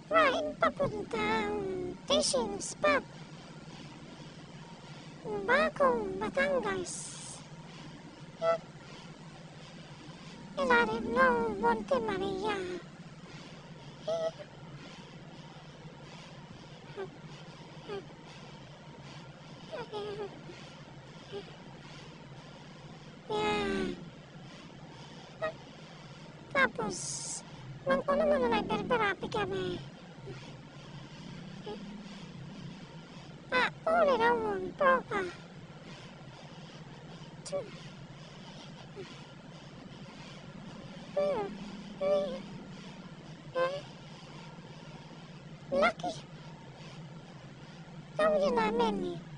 Kain papuntang fishing spot. Bagong Batangas. Ilalim ng Monte Maria. Tapos, nung una muna nagberberapi kami. Uli raw ang tropa. Lucky. Gawin namin eh.